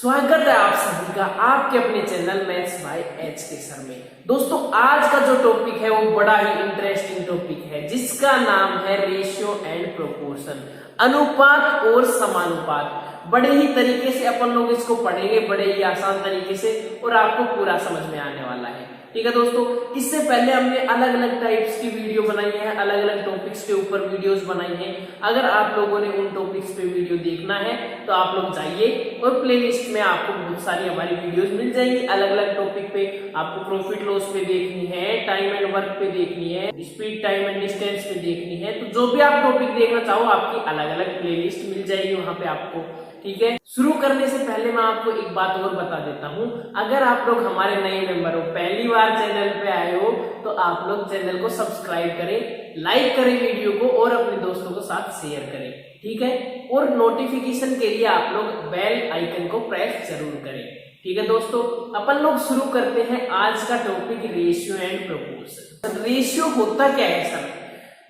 स्वागत है आप सभी का आपके अपने चैनल मैथ्स बाय एच के सर में। दोस्तों आज का जो टॉपिक है वो बड़ा ही इंटरेस्टिंग टॉपिक है जिसका नाम है रेशियो एंड प्रोपोर्शन, अनुपात और समानुपात। बड़े ही तरीके से अपन लोग इसको पढ़ेंगे, बड़े ही आसान तरीके से, और आपको पूरा समझ में आने वाला है। ठीक है दोस्तों, इससे पहले हमने अलग अलग टाइप्स की वीडियो बनाई है, अलग अलग टॉपिक्स के ऊपर वीडियोस बनाई हैं। अगर आप लोगों ने उन टॉपिक्स पे वीडियो देखना है तो आप लोग जाइए और प्लेलिस्ट में आपको बहुत सारी हमारी वीडियोस मिल जाएंगी। अलग अलग टॉपिक पे आपको प्रॉफिट लॉस पे देखनी है, टाइम एंड वर्क पे देखनी है, स्पीड टाइम एंड डिस्टेंस पे देखनी है, तो जो भी आप टॉपिक देखना चाहो आपकी अलग अलग प्लेलिस्ट मिल जाएगी वहां पे आपको। ठीक है, शुरू करने से पहले मैं आपको एक बात और बता देता हूं। अगर आप लोग हमारे नए मेंबर हो, पहली बार चैनल पे आए हो, तो आप लोग चैनल को सब्सक्राइब करें, लाइक करें वीडियो को और अपने दोस्तों के साथ शेयर करें। ठीक है, और नोटिफिकेशन के लिए आप लोग बेल आइकन को प्रेस जरूर करें। ठीक है दोस्तों, अपन लोग शुरू करते हैं आज का topic ratio and proportion. Ratio होता क्या है सर?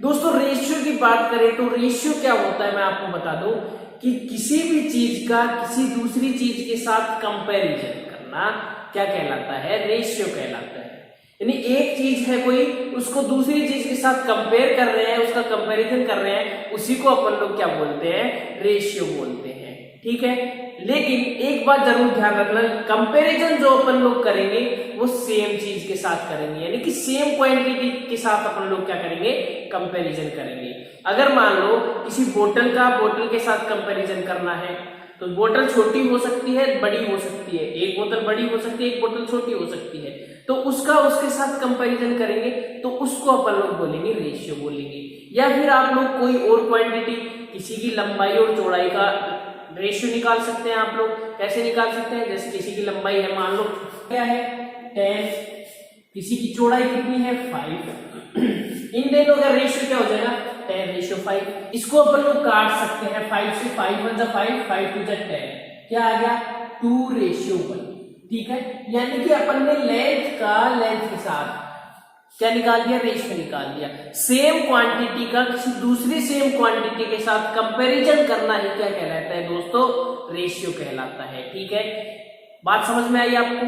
दोस्तों रेशियो की बात करें तो रेशियो क्या होता है मैं आपको बता दूं कि किसी भी चीज का किसी दूसरी चीज के साथ कंपैरिजन करना क्या कहलाता है? रेशियो कहलाता है। यानी एक चीज है कोई, उसको दूसरी चीज के साथ कंपेयर कर रहे हैं, उसका कंपैरिजन कर रहे हैं, उसी को अपन लोग क्या बोलते हैं? रेशियो बोलते हैं। ठीक है, लेकिन एक बात जरूर ध्यान रखना, कंपैरिजन जो अपन लोग करेंगे वो सेम चीज के साथ करेंगे, यानी कि सेम क्वांटिटी के साथ अपन लोग क्या करेंगे? कंपैरिजन करेंगे। अगर मान लो किसी बोतल का बोतल के साथ कंपैरिजन करना है तो बोतल छोटी हो सकती है, बड़ी हो सकती है, एक बोतल बड़ी हो सकती है, एक बोतल छोटी हो सकती है, तो उसका उसके साथ कंपैरिजन करेंगे तो उसको अपन लोग बोलेंगे रेशियो बोलेंगे। या फिर आप लोग कोई और क्वांटिटी, किसी की लंबाई और चौड़ाई का रेशियो निकाल सकते हैं। आप लोग कैसे निकाल सकते हैं? जैसे किसी की लंबाई है मान लो क्या है 10, किसी की चौड़ाई कितनी है 5, इन दोनों का रेशियो क्या हो जाएगा? 10:5। इसको अपन लोग काट सकते हैं 5 से, 5 1 5, 5 2 10, क्या आ गया? 2:1। ठीक है, यानी कि अपन ने लेंथ के साथ क्या निकाल दिया? रेशियो निकाल दिया। सेम क्वांटिटी का किसी दूसरी सेम क्वांटिटी के साथ कंपैरिजन करना ही क्या कहलाता है दोस्तों? रेशियो कहलाता है। ठीक है, बात समझ में आई आपको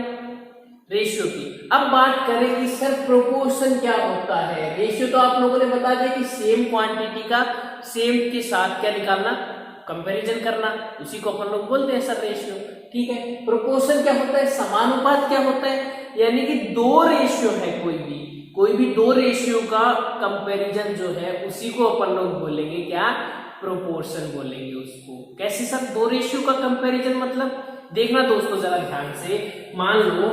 रेशियो की? अब बात करें कि सर प्रोपोर्शन क्या होता है। रेशियो तो आप लोगों ने बता दिया कि सेम क्वांटिटी का सेम के साथ क्या निकालना? कंपैरिजन करना, उसी को अपन लोग बोलते हैं सर रेशियो। ठीक है, प्रोपोर्शन क्या होता है? समानुपात क्या होता है? यानी कि दो रेशियो है, कोई भी दो रेशियो का कंपैरिजन जो है उसी को अपन लोग बोलेंगे क्या? प्रोपोर्शन बोलेंगे उसको। कैसे सर दो रेशियो का कंपैरिजन मतलब? देखना दोस्तों जरा ध्यान से, मान लो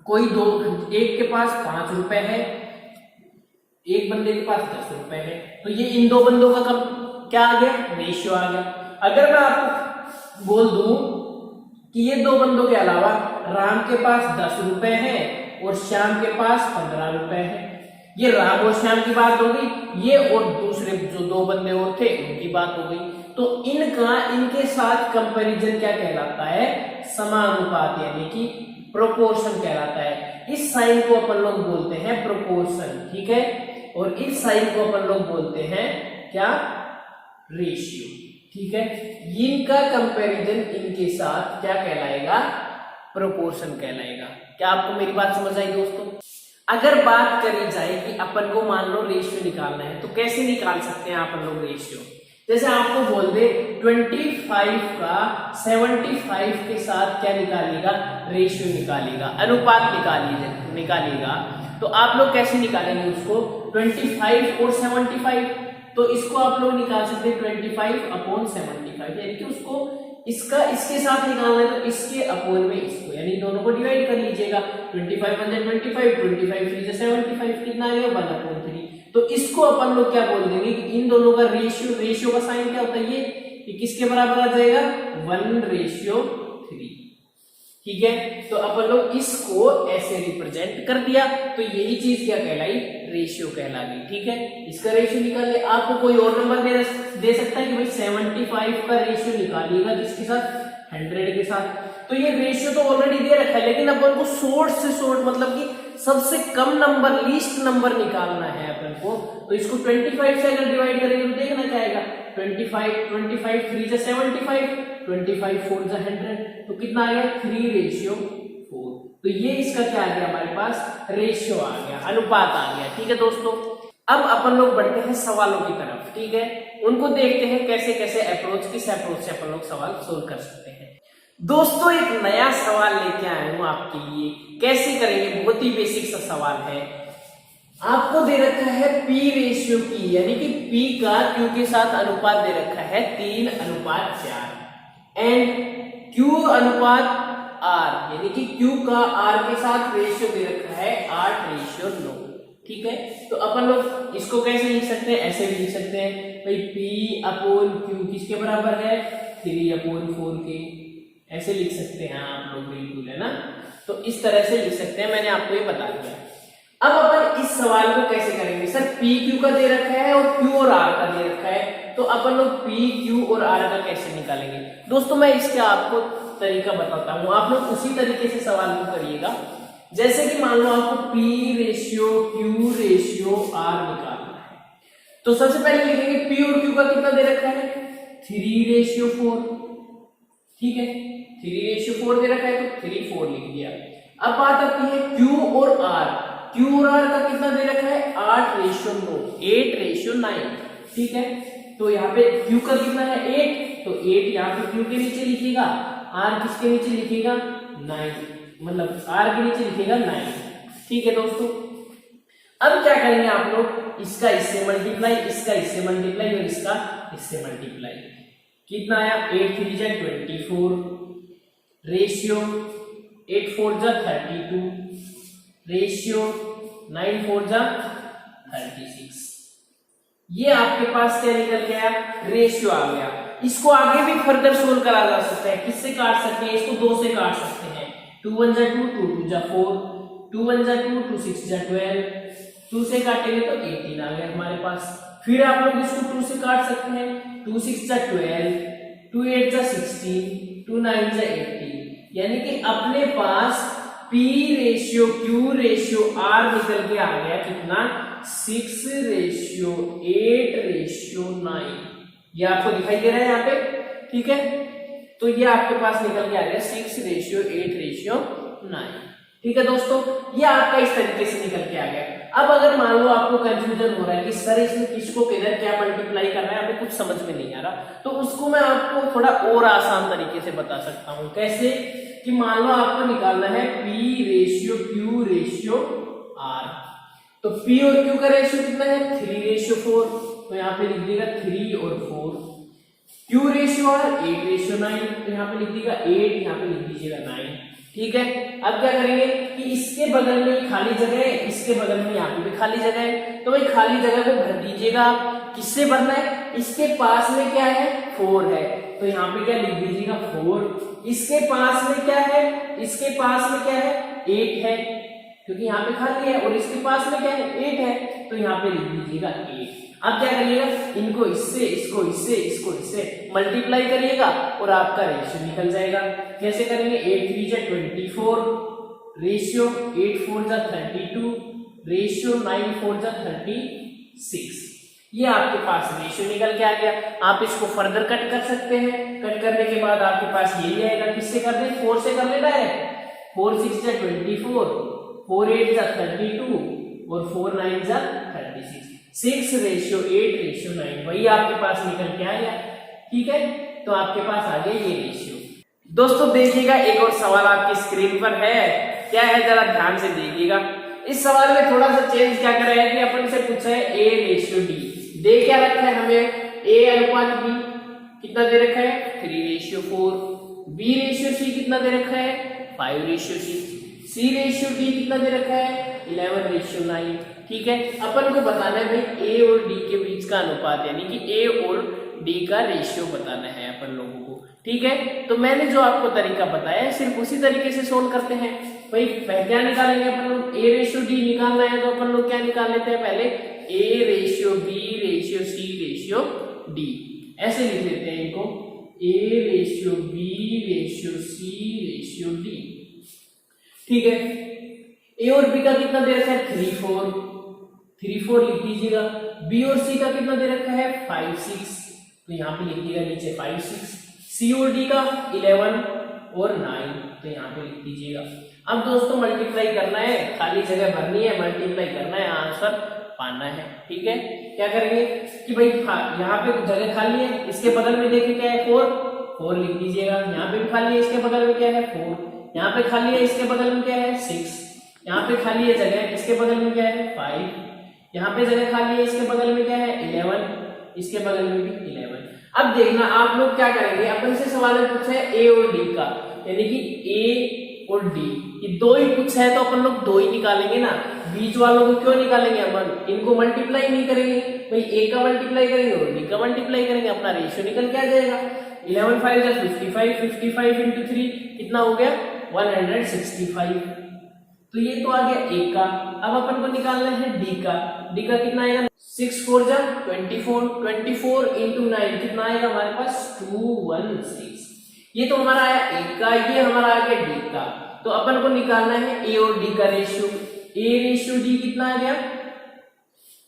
कोई दो, एक के पास 5 रुपए है, एक बंदे के पास 10 रुपए है, तो ये इन दो बंदों का क्या आ गया? रेशियो आ गया। अगर मैं आपको बोल दूं कि ये दो बंदों के अलावा राम के पास 10 रुपए है और श्याम के पास 15 रुपए है, ये राम और श्याम की बात हो गई, ये और दूसरे जो दो बंदे और थे उनकी बात हो गई, तो इनके साथ कंपैरिजन क्या कहलाता है? समानुपात, यानी कि प्रोपोर्शन कहलाता है। इस साइन को अपन लोग बोलते हैं प्रोपोर्शन। ठीक है, और इस साइन को अपन लोग बोलते हैं क्या? रेशियो। ठीक है, इनका कंपैरिजन इनके साथ क्या कहलाएगा? प्रोपोर्शन कहलाएगा। क्या आपको मेरी बात समझ आई दोस्तों? अगर बात करी जाए कि अपन को मान लो रेशियो निकालना है तो कैसे निकाल सकते हैं अपन लोग रेशियो? जैसे आपको बोल दे 25 का 75 के साथ क्या निकालेगा? रेशियो निकालेगा, अनुपात निकालेगा, तो आप लोग कैसे निकालेंगे उसको? 25 और 75, तो इसको आप लोग निकाल सकते हैं 25/75, यानी कि उसको इसका इसके साथ निकालना है तो इसके अपोन में इसको, यानी दोनों को डिवाइड कर लीजिएगा। 25 1 25, 25 3 75, कितना आ गया? 1/3। तो इसको अपन लोग क्या बोल देंगे कि इन दोनों का रेशियो का साइन क्या होता है? ये किसके बराबर आ जाएगा? 1:3। ठीक है, तो अपन लोग इसको ऐसे रिप्रेजेंट कर दिया, तो यही चीज क्या कहलाई? रेशियो कहला गई। ठीक है, इसका रेशियो निकाल ले। आपको कोई और नंबर दे सकता है कि भाई 75 का रेशियो निकालिएगा किसके साथ? 100 के साथ। तो ये रेशियो तो ऑलरेडी दे रखा है, लेकिन अपन को शॉर्ट से शॉर्ट मतलब कि सबसे कम नंबर, लीस्ट नंबर निकालना है अपन को, तो इसको 25 से अगर डिवाइड करेंगे तो देखना क्या आएगा? 25 3 75, 25 4 जा 100, तो कितना आ गया 3:4। तो ये इसका क्या आ गया हमारे पास रेशियो आ गया, अनुपात आ गया। ठीक है दोस्तों, अब अपन लोग बढ़ते हैं सवालों की तरफ। ठीक है, उनको देखते हैं कैसे कैसे किस अप्रोच से अपन लोग सवाल सोल्व कर सकते हैं। दोस्तों एक नया सवाल लेके आया हूं आपके लिए, कैसे करेंगे, बहुत ही बेसिक सा सवाल है। आपको दे रखा है पी रेशियो की, यानी कि पी का क्यू के साथ अनुपात दे रखा है 3:4 एंड क्यू अनुपात आर, यानी कि क्यू का आर के साथ रेशियो दे रखा है 8:9। ठीक है, तो अपन लोग इसको कैसे लिख सकते हैं, ऐसे भी लिख सकते हैं भाई P अपॉन क्यू किसके बराबर है 3/4 के, ऐसे लिख सकते हैं आप लोग, बिल्कुल है ना। तो इस तरह से लिख सकते हैं, मैंने आपको ये बता दिया। अब अपन इस सवाल को कैसे करेंगे, सर पी क्यू का दे रखा है और क्यू और आर का दे रखा है, तो अपन लोग पी क्यू और आर का कैसे निकालेंगे। दोस्तों मैं इसका आपको तरीका बताता हूं, आप लोग उसी तरीके से सवाल को करिएगा। जैसे कि मान लो आपको P ratio Q ratio R निकालना है, तो सबसे पहले लिखेंगे पी और क्यू का कितना दे रखा है 3:4। ठीक है, 3:4 दे रखा है तो 3:4 लिख दिया। अब बात आती है क्यू और आर, क्यू और आर का कितना दे रखा है 8:9, 8:9। ठीक है, तो यहाँ पे क्यू का कितना है 8, तो 8 यहाँ पे क्यू के नीचे लिखिएगा, आर किसके नीचे लिखिएगा 9, मतलब आर के नीचे लिखिएगा 9। ठीक है दोस्तों, अब क्या करेंगे आप लोग, इसका इससे मल्टीप्लाई, इसका इससे मल्टीप्लाई और इसका इससे मल्टीप्लाई, कितना आया 8 3 जा 24 रेशियो 8 4 जा 32 रेशियो 9 4 जा 36। ये आपके पास क्या निकल गया रेशियो आ गया। इसको आगे भी फर्दर सोल्व करा जा सकता है, किससे काट सकते हैं, इसको 2 से काट सकते हैं, 2 1 जा 2 2 2 जा 4, 2 1 जा 2 2 6 जा 12, 2 से काटेंगे तो 18 आ गया हमारे पास। फिर आप लोग इसको 2 से काट सकते हैं, 2 6 जा 12, 2 8 जा 16, 2 9 जा 18, यानी कि अपने पास P ratio Q ratio R निकल के आ गया कितना 6:8:9। ये आपको दिखाई दे रहा है यहाँ पे। ठीक है, तो ये आपके पास निकल के आ गया 6:8:9। ठीक है दोस्तों, ये आपका इस तरीके से निकल के आ गया। अब अगर मान लो आपको कंफ्यूजन हो रहा है कि सर इसमें किसको किधर क्या मल्टीप्लाई करना है, आपको कुछ समझ में नहीं आ रहा, तो उसको मैं आपको थोड़ा और आसान तरीके से बता सकता हूं। कैसे कि मान लो आपको निकालना है P ratio Q ratio R, तो P और Q का रेशियो कितना है 3:4, तो यहाँ पे लिख देगा 3 और 4, Q रेशियो R 8:9, तो यहाँ पे लिख देगा 8, यहाँ पे लिख दीजिएगा 9। ठीक है, अब क्या करेंगे कि इसके बगल में खाली जगह है, इसके बगल में यहाँ पे भी खाली जगह है, तो भाई खाली जगह को भर दीजिएगा। किससे भरना है, इसके पास में क्या है 4 है, तो यहाँ पे क्या लिख दीजिएगा 4, इसके पास में क्या है, इसके पास में क्या है 8 है, क्योंकि यहाँ पे खाली है, और इसके पास में क्या है 8 है, तो यहाँ पे लिख दीजिएगा 8। अब क्या करिएगा, इनको इससे इसको इससे इसको इससे मल्टीप्लाई करिएगा और आपका रेशियो निकल जाएगा। कैसे करेंगे, 8 3 जा 24 रेशियो 8 4 जा 32 रेशियो 9 4 जा 36। ये आपके पास रेशियो निकल के आ गया। आप इसको फर्दर कट कर सकते हैं, कट करने के बाद आपके पास यही आएगा। किससे कर दे, 4 से कर लेना है, 4 6 जा 24, 4 8 जा 32 और 4 9 जा 36, 6:8:9, वही आपके पास निकल के आ गया। ठीक है, तो आपके पास आ गया ये रेशियो। दोस्तों देखिएगा, एक और सवाल आपकी स्क्रीन पर है, क्या है जरा ध्यान से देखिएगा। इस सवाल में थोड़ा सा चेंज क्या कर रहा है कि अपन से पूछा है A रेशियो D, दे क्या रखा है हमें A अनुपात B कितना दे रखा है 3:4, B रेशियो C कितना दे रखा है 5:6, C रेशियो D कितना दे रखा है 11:9। ठीक है, अपन को बताना है भाई A और D के बीच का अनुपात, यानी कि A और D का रेशियो बताना है अपन लोगों को। ठीक है, तो मैंने जो आपको तरीका बताया है सिर्फ उसी तरीके से सोल्व करते हैं। भाई क्या निकालेंगे अपन लोग, A रेशियो D निकालना है, तो अपन लोग क्या निकाल लेते हैं पहले A ratio B ratio C ratio D, ऐसे लिख लेते हैं इनको, A ratio B ratio C ratio D। ठीक है, A और B का कितना दे रखा है 3 4 लिख दीजिएगा, B और C का कितना दे रखा है 5 6, तो यहाँ पे लिख दीजिएगा नीचे 5 6, C COD का 11 और 9, तो यहाँ पे लिख दीजिएगा। अब दोस्तों मल्टीप्लाई करना है, खाली जगह भरनी है, मल्टीप्लाई करना है, आंसर पाना है। ठीक है, क्या करेंगे कि भाई यहाँ पे जगह खाली है, इसके बगल में देखिए क्या है 4 लिख दीजिएगा। यहाँ पे भी खाली है, इसके बगल में क्या है 4, यहाँ पे खाली है, इसके बगल में क्या है 6, यहाँ पे खाली है जगह, इसके बगल में क्या है 5, यहाँ पे जगह खाली है, इसके बगल में क्या है 11, इसके बगल में भी 11। अब देखना आप लोग क्या करेंगे, अपन से सवाल में पूछा है A और D का, यानी कि A और D ये दो ही पूछा है, तो अपन लोग दो ही निकालेंगे ना, बीच वालों को क्यों निकालेंगे अपन, इनको मल्टीप्लाई नहीं करेंगे भाई, A का मल्टीप्लाई करेंगे और D का मल्टीप्लाई करेंगे, अपना रेशियो निकल के आ जाएगा। 11 5 जा 55, 55 into 3 कितना हो गया 165। तो ये तो आ गया A का। अब अपन को निकालना है D का, D का कितना आएगा 6 4 जा 24, 24 into 9 कितना आएगा हमारे पास 216। ये तो हमारा आया A का, ये हमारा आ गया D का। तो अपन को निकालना है A और D का रेशियो, A रेशियो D कितना आ गया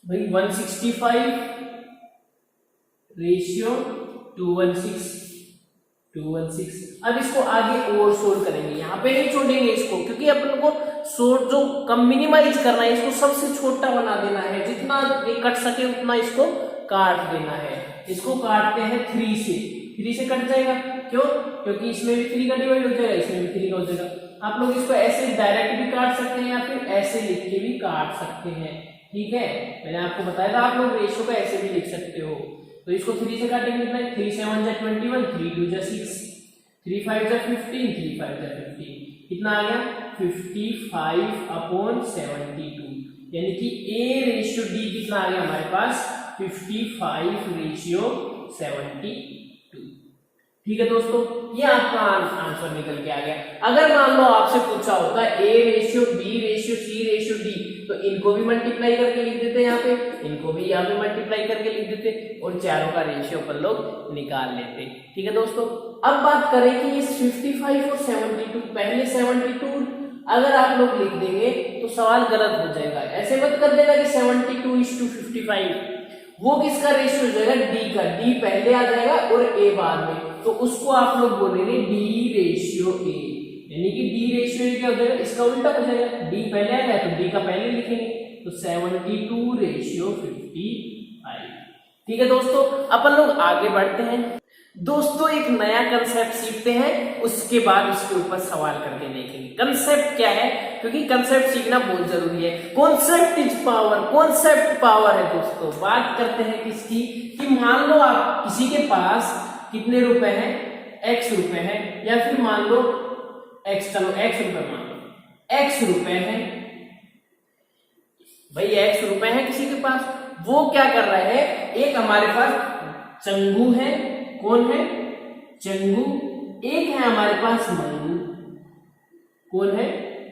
भाई 165 रेशियो 216। अब इसको आगे और सोल्व करेंगे, यहाँ पे नहीं छोड़ेंगे इसको, क्योंकि अपन को सोल्व जो कम मिनिमाइज करना है, इसको सबसे छोटा बना देना है, जितना ये कट सके उतना इसको काट देना है। इसको काटते हैं 3 से कट जाएगा, क्यों, क्योंकि इसमें भी 3 का डिवाइड हो जाएगा, इसमें भी 3 का हो जाएगा। आप लोग इसको ऐसे डायरेक्ट भी काट सकते हैं या फिर ऐसे लिख के भी काट सकते हैं। ठीक है, मैंने आपको बताया था आप लोग रेशियो का ऐसे भी लिख सकते हो। तो इसको 3 से काटेंगे कितना, 3 7 जा 21, 3 2 जा 6, 3 5 जा 15, 3 5 जा 15, कितना आ गया 55/72, यानी कि A रेशियो D कितना आ गया हमारे पास 55/72। ठीक है दोस्तों, ये आपका आंसर निकल के आ गया। अगर मान लो आपसे पूछा होता A ratio B ratio C ratio D, तो इनको भी मल्टीप्लाई करके लिख देते यहाँ पे, इनको भी यहाँ पे मल्टीप्लाई करके लिख देते और चारों का रेशियो अपन लोग निकाल लेते। ठीक है दोस्तों, अब बात करें कि इस 55 और 72, पहले 72 अगर आप लोग लिख देंगे तो सवाल गलत हो जाएगा। ऐसे मत कर देगा कि 72:55, वो किसका रेशियो हो जाएगा D का, D पहले आ जाएगा और A बाद में, तो उसको आप लोग बोलेंगे D रेशियो A, यानी कि D रेशियो A क्या हो जाएगा, इसका उल्टा हो जाएगा, D पहले आएगा तो D का पहले लिखेंगे, तो 72:55। ठीक है दोस्तों, अपन लोग आगे बढ़ते हैं। दोस्तों एक नया कंसेप्ट सीखते हैं, उसके बाद उसके ऊपर सवाल करके देखेंगे कंसेप्ट क्या है, क्योंकि कंसेप्ट सीखना बहुत जरूरी है। Concept is power, concept power है दोस्तों। बात करते हैं किसकी, कि मान लो आप किसी के पास कितने रुपए हैं, x रुपए हैं, या फिर मान लो x, चलो x रुपए मान लो, x रुपए हैं भाई, x रुपए हैं किसी के पास। वो क्या कर रहा है, एक हमारे पास चंगू है, कौन है चंगू, एक है हमारे पास मंगू, कौन है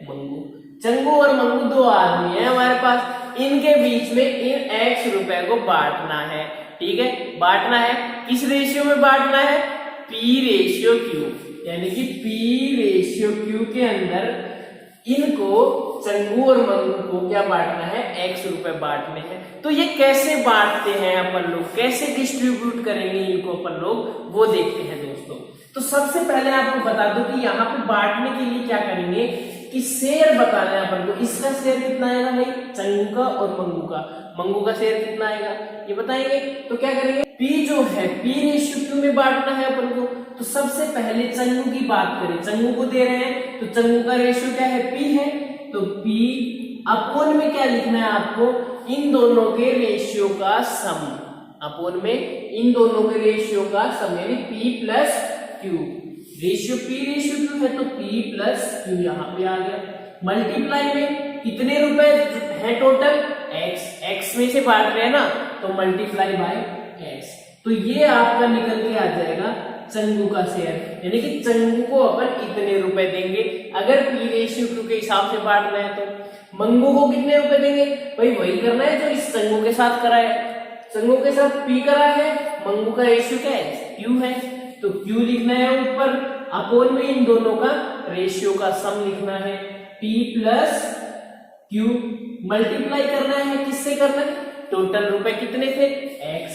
मंगू। चंगू और मंगू दो आदमी है हमारे पास, इनके बीच में इन x रुपए को बांटना है। ठीक है, बांटना है, किस रेशियो में बांटना है, P रेशियो Q, यानी कि P रेशियो Q के अंदर इनको चंगू और मंगू को क्या बांटना है, x रुपए बांटने हैं। तो ये कैसे बांटते हैं अपन लोग, कैसे डिस्ट्रीब्यूट करेंगे इनको अपन लोग, वो देखते हैं दोस्तों। तो सबसे पहले आपको बता दूं कि यहाँ पे बांटने के लिए क्या करेंगे कि शेयर बताना है अपन को। इसका शेयर कितना आएगा भाई, चंगू का और मंगू का, मंगू का शेयर कितना आएगा ये बताएंगे। तो क्या करेंगे, P जो है P रेशियो Q में बांटना है अपन को। तो सबसे पहले चंगू की बात करें, चंगू को दे रहे हैं तो चंगू का रेशियो क्या है, P है, तो P अपोन में क्या लिखना है आपको, इन दोनों के रेशियो का सम, अपोन में इन दोनों के रेशियो का सम, यानी P plus Q, ratio P ratio Q है तो P प्लस Q यहाँ पे आ गया। मल्टीप्लाई में कितने रुपए है टोटल, x में से बांट रहे हैं ना, तो मल्टीप्लाई बाय x, तो ये आपका निकल के आ जाएगा चंगू का शेयर, यानी कि चंगू को अपन इतने रुपए देंगे अगर P रेशियो Q के हिसाब से बांटना है। तो मंगू को कितने रुपए देंगे भाई, वही करना है जो इस चंगू के साथ करा है, चंगू के साथ P करा है, मंगू का रेशियो क्या है Q है, तो Q लिखना है ऊपर, अपोन में इन दोनों का रेशियो का सम लिखना है, P प्लस Q, मल्टीप्लाई करना है, किससे करना है, टोटल रुपए कितने थे x,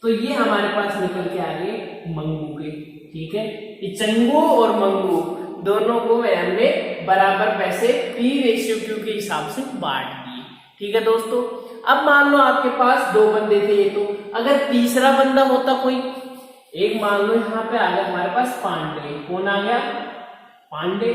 तो ये हमारे पास निकल के आ गए मंगू के। ठीक है, ये चंगू और मंगू दोनों को हमने बराबर पैसे P/Q के हिसाब से बांट दिए। ठीक है दोस्तों, अब मान लो आपके पास दो बंदे थे, ये तो अगर तीसरा बंदा होता कोई, एक मान लो यहाँ पे आ गया हमारे पास पांडे। कौन आ गया? पांडे।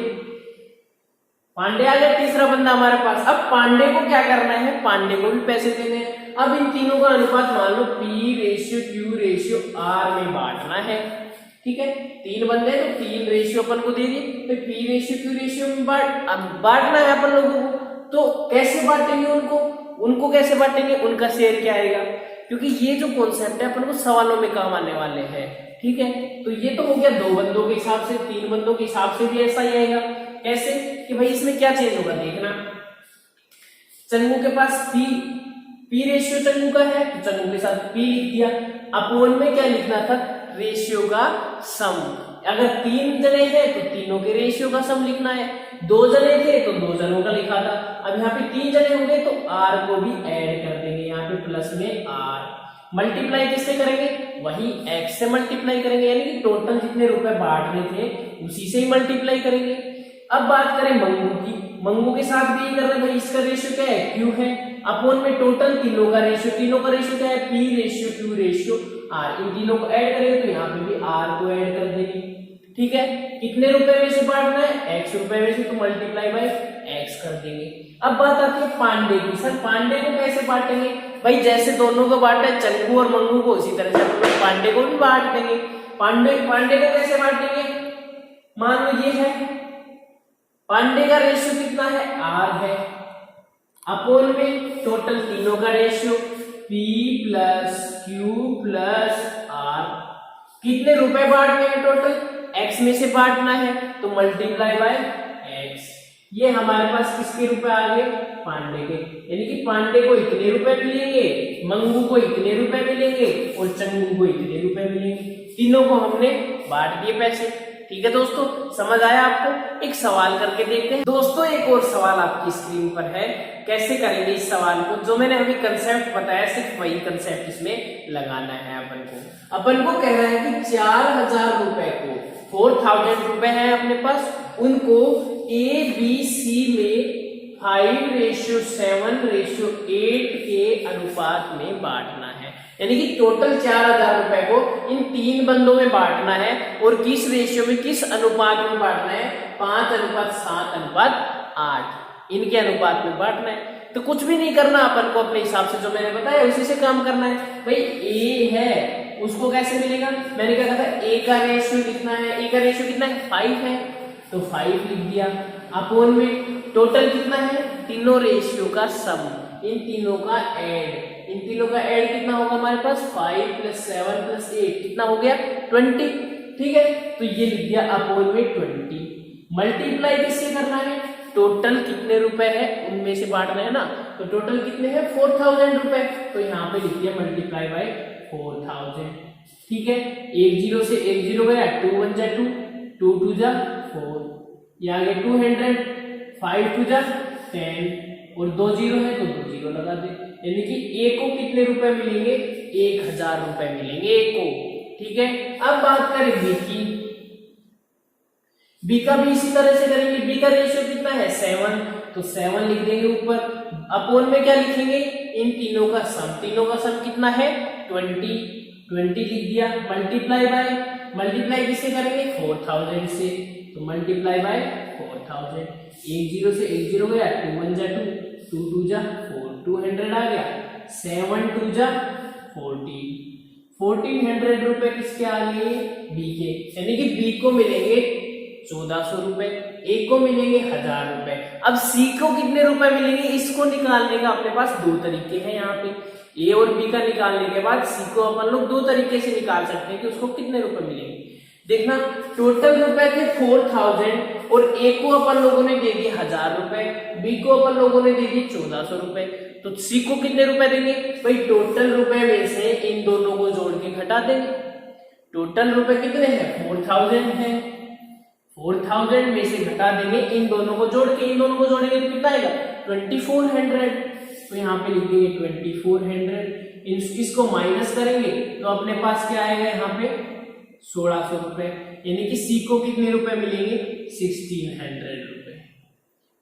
पांडे आ गया तीसरा बंदा हमारे पास। अब पांडे को क्या करना है? पांडे को भी पैसे देने हैं। अब इन तीनों का अनुपात मान लो P/Q/R में बांटना है। ठीक है, तीन बंदे तो 3 रेशियो अपन को दे दिए, तो P/Q में बांटना है अपन लोगों को। तो कैसे बांटेंगे उनको कैसे बांटेंगे? उनका शेयर क्या आएगा? क्योंकि ये जो कॉन्सेप्ट है अपन को सवालों में काम आने वाले हैं। ठीक है, तो ये तो हो गया दो बंदों के हिसाब से। तीन बंदों के हिसाब से भी ऐसा ही आएगा। कैसे कि भाई इसमें क्या चेंज होगा देखना। चंगू के पास P/Q चंगू का है, तो चंगू के साथ P लिख दिया। अपोन में क्या लिखना था? रेशियो का सम। अगर 3 जने हैं तो तीनों के रेशियो का सम लिखना है। 2 जने थे तो 2 जनों का लिखा था। अब यहाँ पे 3 जने होंगे तो R को भी ऐड कर देंगे, यहाँ पे प्लस में R। मल्टीप्लाई किससे करेंगे? वही X से मल्टीप्लाई करेंगे, यानी कि टोटल जितने रुपए बांटने थे उसी से ही मल्टीप्लाई करेंगे। अब बात करें मंगू की। मंगू के साथ भी कर रहे भाई, इसका रेशियो क्या है? Q है। अपोन में टोटल तीनों का रेशियो क्या है? P/Q/R। इन तीनों को ऐड करेंगे तो यहाँ पे भी R को ऐड कर देंगे। ठीक है, कितने रुपए में से बांटना है? X रुपए में से, तो मल्टीप्लाई बाय X कर देंगे। अब बात आती है पांडे की। सर पांडे को कैसे बांटेंगे? भाई जैसे दोनों को बांटा चंगू और मंगू को, उसी तरह से पांडे को भी बांट देंगे। पांडे को कैसे बांटेंगे? मान लो ये है, पांडे का रेशियो कितना है? R है। अपोन में टोटल तीनों का रेशियो P+Q+R। कितने रुपए बांटने हैं टोटल? X में से बांटना है, तो मल्टीप्लाई बाय X। ये हमारे पास किसके रुपए आ गए? पांडे के। यानी कि पांडे को इतने रुपए मिलेंगे, मंगू को इतने रुपए मिलेंगे और चंगू को इतने रुपए मिलेंगे। तीनों को हमने बांट दिए पैसे। ठीक है दोस्तों, समझ आया आपको? एक सवाल करके देखते हैं। दोस्तों एक और सवाल आपकी स्क्रीन पर है, कैसे करेंगे इस सवाल को? जो मैंने अभी कंसेप्ट बताया सिर्फ वही कंसेप्ट इसमें लगाना है अपन को कह रहा है कि 4000 रुपए को, 4000 रुपए है अपने पास, उनको ABC में 5:7:8 के अनुपात में बांटना है। यानी कि टोटल 4000 रुपए को इन 3 बंदों में बांटना है और किस रेशियो में, किस अनुपात में बांटना है? 5:7:8 इनके अनुपात में बांटना है। तो कुछ भी नहीं करना अपन को, अपने हिसाब से जो मैंने बताया उसी से काम करना है। भाई A है, उसको कैसे मिलेगा? मैंने क्या कहा था? A का रेशियो लिखना है। A का रेशियो कितना है? 5 है, तो 5 लिख दिया। अपोन में टोटल कितना है? तीनों रेशियो का सम, इन तीनों का ऐड कितना होगा हमारे पास? 5 + 7 + 8 कितना हो गया? 20। ठीक है, तो ये लिख दिया अपोन में 20। मल्टीप्लाई किससे करना है? टोटल कितने रुपए है उनमें से बांटना है ना, तो टोटल कितने हैं? 4000 रुपए। तो यहाँ पे लिख दिया मल्टीप्लाई बाय 4000। ठीक है, 1 0 से 1 0 गया, 2 1 जा 2, 2 2 जा 4, ये आ गया 200, 5 2 जा 10 और 2 0 है तो 2 0 लगा दे। यानी कि A को कितने रुपए मिलेंगे? 1000 रुपए मिलेंगे A को। ठीक है, अब बात करें B की। B का भी इसी तरह से करेंगे। B का रेशियो कितना है? 7, तो 7 लिख देंगे ऊपर। अपोन में क्या लिखेंगे? इन तीनों का सम कितना है? 20 लिख दिया। मल्टीप्लाई किससे करेंगे? 4000 से, तो मल्टीप्लाई बाय 4000। 1 0 से 1 0 गया, 2 1 जा 2, 2 2 जा 4, 200 आ गया, 7 2 जा 14, 1400 रुपए किसके आ गए? B के। यानी कि B को मिलेंगे 1400 रुपए, A को मिलेंगे 1000 रुपए। अब C को कितने रुपए मिलेंगे? इसको निकालने का अपने पास 2 तरीके हैं। यहाँ पे A और B का निकालने के बाद C को अपन लोग 2 तरीके से निकाल सकते हैं कि उसको कितने रुपए मिलेंगे। देखना, टोटल रुपए थे 4000 और A को अपन लोगों ने दे दिए 1000 रुपए, B को अपन लोगों ने दे दिए 1400 रुपए, तो C को कितने रुपए देंगे? भाई टोटल रुपए में से इन दोनों को जोड़ के घटा देंगे। टोटल रुपए कितने हैं? 4000 है, 4000 में से घटा देंगे इन दोनों को जोड़ के, इन दोनों को जोड़ेंगे तो कितना आएगा? 2400। तो यहाँ पे लिख देंगे 2400। इसको माइनस करेंगे तो अपने पास क्या आएगा यहाँ पे 1600 रुपए, यानी कि सी को कितने रुपए मिलेंगे 1600 रुपए।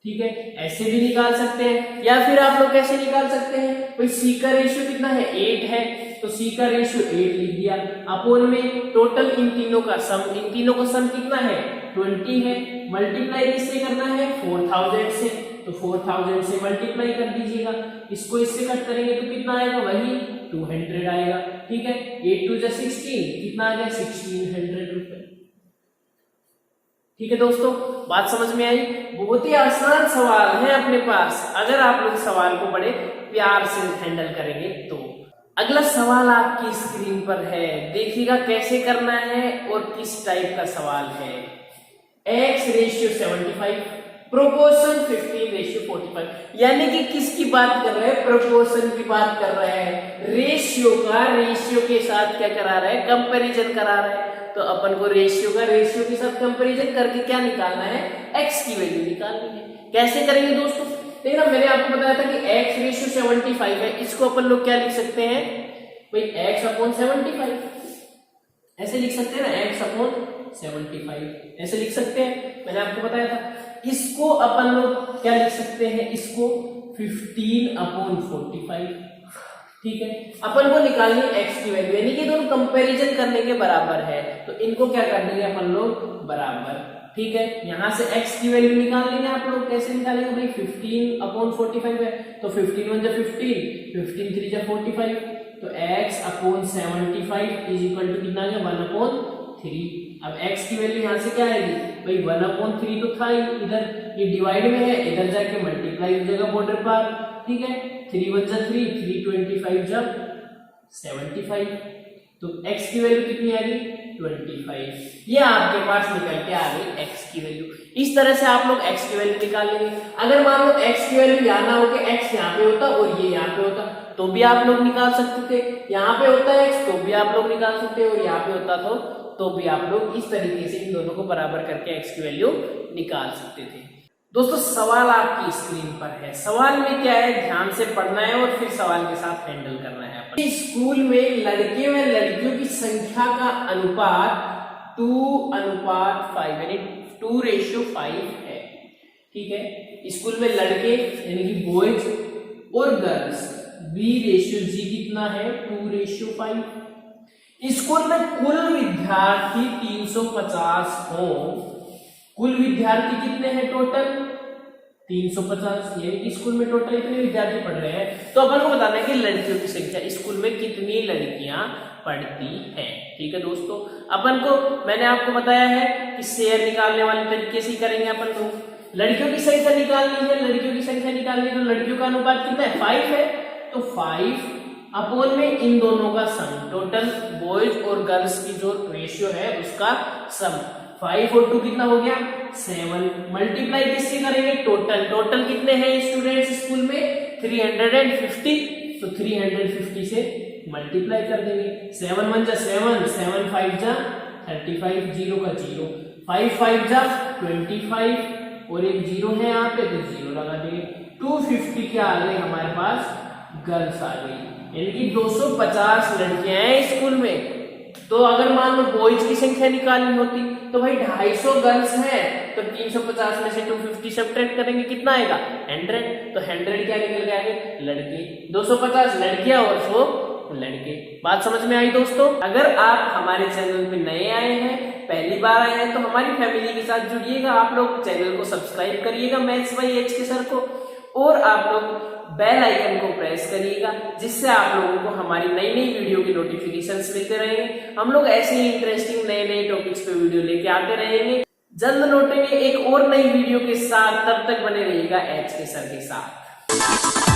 ठीक है, ऐसे भी निकाल सकते हैं, या फिर आप लोग कैसे निकाल सकते हैं, भाई सी का रेशियो कितना है 8 है, तो सी का रेशियो 8 लिख दिया, अपोन में टोटल इन तीनों का सम कितना है 20 है, मल्टीप्लाई किससे करना है 4000 से, तो 4000 से मल्टीप्लाई कर दीजिएगा, इसको इससे कट करेंगे तो कितना आएगा वही 200 आएगा। ठीक है, 8 2 16 कितना आ गया 1600 रुपए। ठीक है दोस्तों, बात समझ में आई। बहुत ही आसान सवाल है अपने पास, अगर आप लोग सवाल को बड़े प्यार से हैंडल करेंगे तो। अगला सवाल आपकी स्क्रीन पर है, देखिएगा कैसे करना है और किस टाइप का सवाल है। x रेशियो 75, प्रोपोर्शन 15 रेशियो 45, यानी कि किसकी बात कर रहे हैं, प्रोपोर्शन की बात कर रहे हैं, रेशियो का रेशियो के साथ क्या करा रहा है, कंपैरिजन करा रहा है। तो अपन को रेशियो का रेशियो के साथ कंपैरिजन करके क्या निकालना है, x की वैल्यू निकालनी है। कैसे करेंगे दोस्तों, देखना मैंने आपको बताया था कि x रेशियो 75 है, इसको अपन लोग क्या लिख सकते हैं भाई x अपॉन 75, ऐसे लिख सकते हैं ना, x अपॉन 75 ऐसे लिख सकते हैं, मैंने आपको बताया था। इसको अपन लोग क्या लिख सकते हैं, इसको 15 अपॉन 45। ठीक है, अपन को निकालनी x की वैल्यू, यानी कि दोनों कंपैरिजन करने के बराबर है, तो इनको क्या कर देंगे अपन लोग बराबर। ठीक है, यहां से x की वैल्यू निकाल लेंगे आप लोग, कैसे निकालेंगे भाई 15 अपॉन 45 है, तो 15 1 15, 15 3 45, तो x upon 75 is equal to कितना आ गया 1 अपॉन 3। अब x की वैल्यू यहां से क्या आएगी भाई 1 अपॉन 3 तो था ही, इधर ये डिवाइड में है, इधर जाके मल्टीप्लाई हो जाएगा बॉर्डर पर। ठीक है, 3 1 3, 325 जब 75, तो x की वैल्यू कितनी आ गई 25, ये आपके पास निकल के आ गई x की वैल्यू। इस तरह से आप लोग x की वैल्यू निकाल लेंगे। अगर मान लो x की वैल्यू यहाँ ना होके x यहाँ पे होता और ये यहाँ पे होता तो भी आप लोग निकाल सकते थे, यहाँ पे होता है x तो भी आप लोग निकाल सकते हैं, और यहाँ पे होता तो भी आप लोग इस तरीके से इन दोनों को बराबर करके x की वैल्यू निकाल सकते थे। दोस्तों सवाल आपकी स्क्रीन पर है, सवाल में क्या है ध्यान से पढ़ना है और फिर सवाल के साथ हैंडल करना है। स्कूल में लड़के व लड़कियों की संख्या का अनुपात 2:5 यानी 2:5 है। ठीक है, स्कूल में लड़के यानी कि बॉयज और गर्ल्स B/G कितना है 2:5। स्कूल में कुल विद्यार्थी 350 हो, कुल विद्यार्थी कितने हैं टोटल 350, यानी कि स्कूल में टोटल इतने विद्यार्थी पढ़ रहे हैं, तो अपन को बताना है कि लड़कियों की संख्या स्कूल में कितनी लड़कियां पढ़ती हैं। ठीक है दोस्तों, अपन को मैंने आपको बताया है कि शेयर निकालने वाले तरीके से ही करेंगे अपन लोग। लड़कियों की संख्या निकालनी है, लड़कियों की संख्या निकालनी है, तो लड़कियों का अनुपात कितना है 5 है, तो 5 अपोन में इन दोनों का सम, टोटल बॉयज और गर्ल्स की जो रेशियो है उसका सम, 5 और 2 कितना हो गया 7, मल्टीप्लाई किससे करेंगे टोटल कितने हैं स्टूडेंट्स स्कूल में 350, तो 350 से मल्टीप्लाई कर देंगे। 7 1 जा 7, 7 5 जा 35, 0 का 0, 5 5 जा 25 और एक 0 है यहाँ पे तो 0 लगा देंगे। 250 क्या आ गए हमारे पास गर्ल्स आ गई, यानी कि 250 लड़कियां हैं स्कूल में। तो अगर मान लो बॉयज की संख्या निकालनी होती तो भाई 250 गर्ल्स हैं, तो 350 में से 250 सब्ट्रैक्ट करेंगे कितना आएगा 100, तो 100 क्या निकल के आगे लड़के, 250 लड़कियां और 100 लड़के। बात समझ में आई दोस्तों? अगर आप हमारे चैनल पे नए आए हैं, पहली बार आए हैं, तो हमारी फैमिली के साथ जुड़िएगा। आप लोग चैनल को सब्सक्राइब करिएगा मैथ्स बाय एच के सर को, और आप लोग बेल आइकन को प्रेस करिएगा, जिससे आप लोगों को हमारी नई नई वीडियो की नोटिफिकेशंस मिलते रहेंगे। हम लोग ऐसे ही इंटरेस्टिंग नए नए टॉपिक्स पे वीडियो लेके आते रहेंगे। जल्द लौटेंगे एक और नई वीडियो के साथ, तब तक बने रहिएगा एच के सर के साथ।